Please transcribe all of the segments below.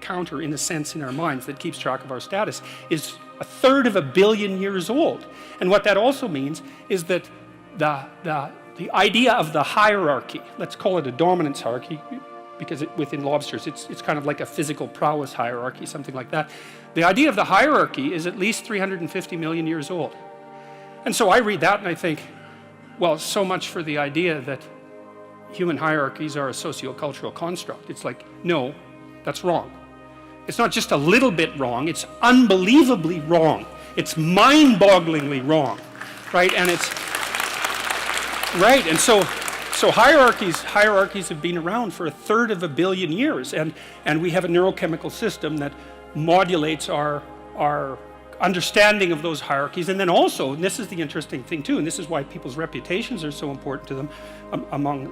counter, in a sense, in our minds that keeps track of our status, is 1/3 of a billion years old. And what that also means is that the idea of the hierarchy, let's call it a dominance hierarchy, because within lobsters it's kind of like a physical prowess hierarchy, something like that. The idea of the hierarchy is at least 350 million years old. And so I read that and I think, well, so much for the idea that human hierarchies are a sociocultural construct. It's like, no, that's wrong. It's not just a little bit wrong, it's unbelievably wrong. It's mind-bogglingly wrong, right? And it's, right, and so hierarchies have been around for 1/3 of a billion years, and we have a neurochemical system that modulates our understanding of those hierarchies. And then also, and this is the interesting thing too, and this is why people's reputations are so important to them,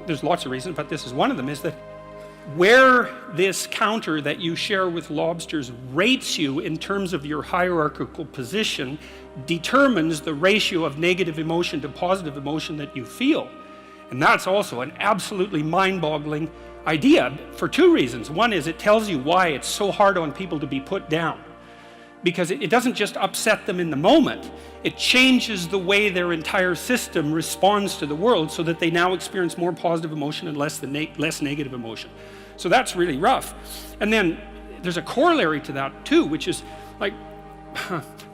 there's lots of reasons, but this is one of them, is that where this counter that you share with lobsters rates you in terms of your hierarchical position determines the ratio of negative emotion to positive emotion that you feel. And that's also an absolutely mind-boggling idea for two reasons. One is it tells you why it's so hard on people to be put down. Because it doesn't just upset them in the moment, it changes the way their entire system responds to the world so that they now experience more positive emotion and less negative emotion. So that's really rough. And then there's a corollary to that too, which is like,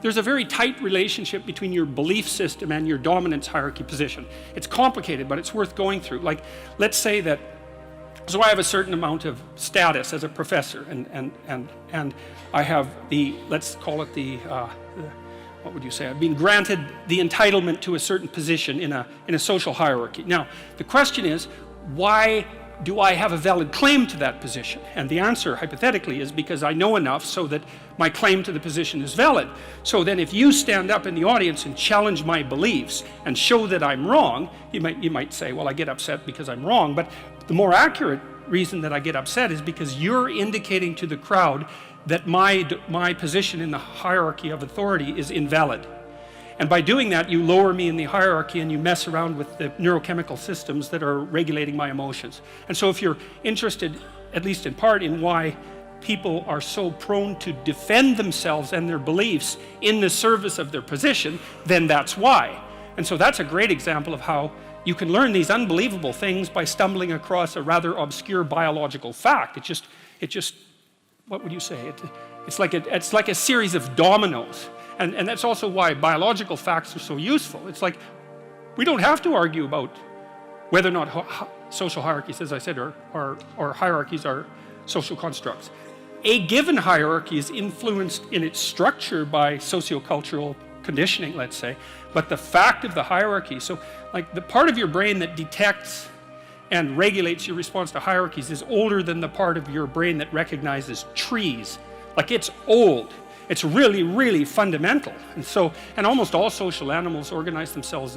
there's a very tight relationship between your belief system and your dominance hierarchy position. It's complicated, but it's worth going through. Like, let's say that, so I have a certain amount of status as a professor, and I have the, let's call it the, what would you say? I've been granted the entitlement to a certain position in a social hierarchy. Now, the question is, why do I have a valid claim to that position? And the answer, hypothetically, is because I know enough so that my claim to the position is valid. So then if you stand up in the audience and challenge my beliefs and show that I'm wrong, you might say, well, I get upset because I'm wrong, but the more accurate reason that I get upset is because you're indicating to the crowd that my position in the hierarchy of authority is invalid. And by doing that, you lower me in the hierarchy and you mess around with the neurochemical systems that are regulating my emotions. And so if you're interested, at least in part, in why people are so prone to defend themselves and their beliefs in the service of their position, then that's why. And so that's a great example of how you can learn these unbelievable things by stumbling across a rather obscure biological fact. It just, what would you say? It's like a series of dominoes. And that's also why biological facts are so useful. It's like, we don't have to argue about whether or not social hierarchies, as I said, or hierarchies are social constructs. A given hierarchy is influenced in its structure by sociocultural conditioning, let's say, but the fact of the hierarchy, so like the part of your brain that detects and regulates your response to hierarchies is older than the part of your brain that recognizes trees. Like, it's old. It's really, really fundamental. And so, and almost all social animals organize themselves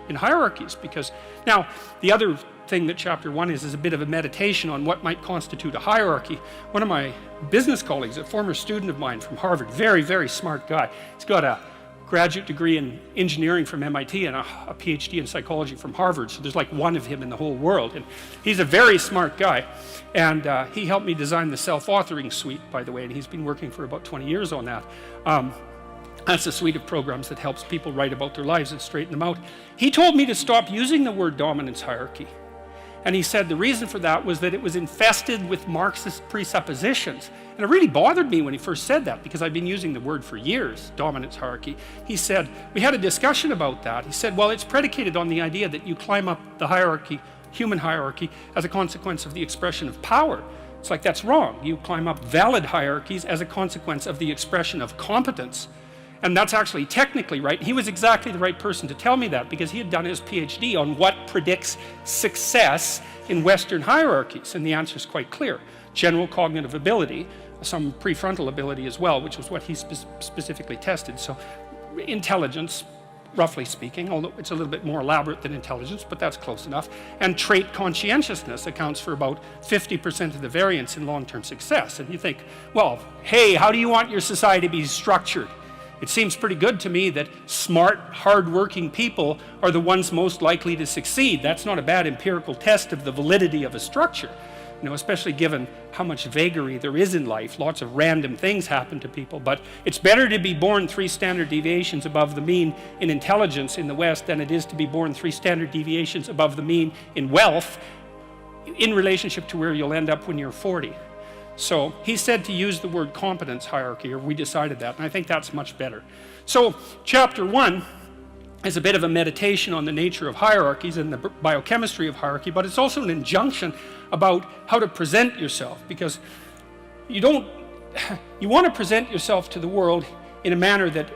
in hierarchies, because now the other thing that chapter 1 is a bit of a meditation on what might constitute a hierarchy. One of my business colleagues, a former student of mine from Harvard, very, very smart guy. He's got a graduate degree in engineering from MIT and a PhD in psychology from Harvard. So there's like one of him in the whole world. And he's a very smart guy. And he helped me design the self-authoring suite, by the way, and he's been working for about 20 years on that. That's a suite of programs that helps people write about their lives and straighten them out. He told me to stop using the word dominance hierarchy. And he said the reason for that was that it was infested with Marxist presuppositions. And it really bothered me when he first said that, because I've been using the word for years, dominance hierarchy. He said, we had a discussion about that. He said, well, it's predicated on the idea that you climb up the hierarchy, human hierarchy, as a consequence of the expression of power. It's like, that's wrong. You climb up valid hierarchies as a consequence of the expression of competence. And that's actually technically right. He was exactly the right person to tell me that, because he had done his PhD on what predicts success in Western hierarchies. And the answer is quite clear. General cognitive ability, some prefrontal ability as well, which was what he specifically tested. So intelligence, roughly speaking, although it's a little bit more elaborate than intelligence, but that's close enough. And trait conscientiousness accounts for about 50% of the variance in long-term success. And you think, well, hey, how do you want your society to be structured? It seems pretty good to me that smart, hard-working people are the ones most likely to succeed. That's not a bad empirical test of the validity of a structure. you know, especially given how much vagary there is in life. Lots of random things happen to people, but it's better to be born 3 standard deviations above the mean in intelligence in the West than it is to be born 3 standard deviations above the mean in wealth in relationship to where you'll end up when you're 40. So he said to use the word competence hierarchy, or we decided that, and I think that's much better. So chapter 1 is a bit of a meditation on the nature of hierarchies and the biochemistry of hierarchy, but it's also an injunction about how to present yourself, because you want to present yourself to the world in a manner that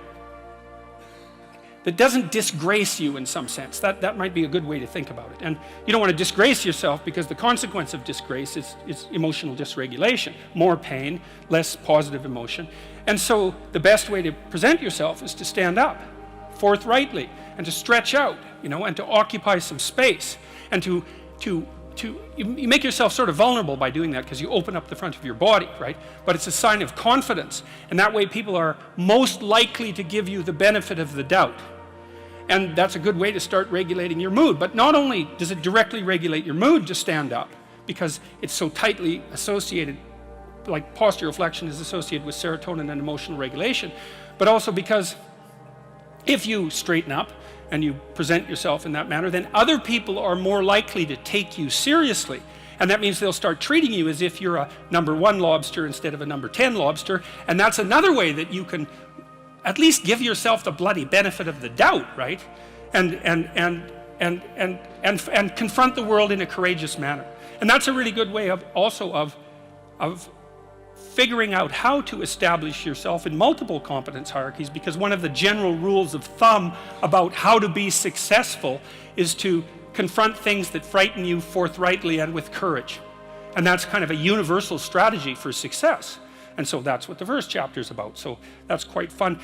doesn't disgrace you in some sense. That might be a good way to think about it. And you don't want to disgrace yourself, because the consequence of disgrace is emotional dysregulation, more pain, less positive emotion. And so the best way to present yourself is to stand up forthrightly and to stretch out, you know, and to occupy some space, and you make yourself sort of vulnerable by doing that, because you open up the front of your body, right? But it's a sign of confidence, and that way people are most likely to give you the benefit of the doubt. And that's a good way to start regulating your mood. But not only does it directly regulate your mood to stand up, because it's so tightly associated, like postural flexion is associated with serotonin and emotional regulation, but also because if you straighten up and you present yourself in that manner, then other people are more likely to take you seriously. And that means they'll start treating you as if you're a number 1 lobster instead of a number 10 lobster. And that's another way that you can at least give yourself the bloody benefit of the doubt, right? And confront the world in a courageous manner. And that's a really good way of figuring out how to establish yourself in multiple competence hierarchies, because one of the general rules of thumb about how to be successful is to confront things that frighten you forthrightly and with courage. And that's kind of a universal strategy for success. And so that's what the first chapter is about. So that's quite fun.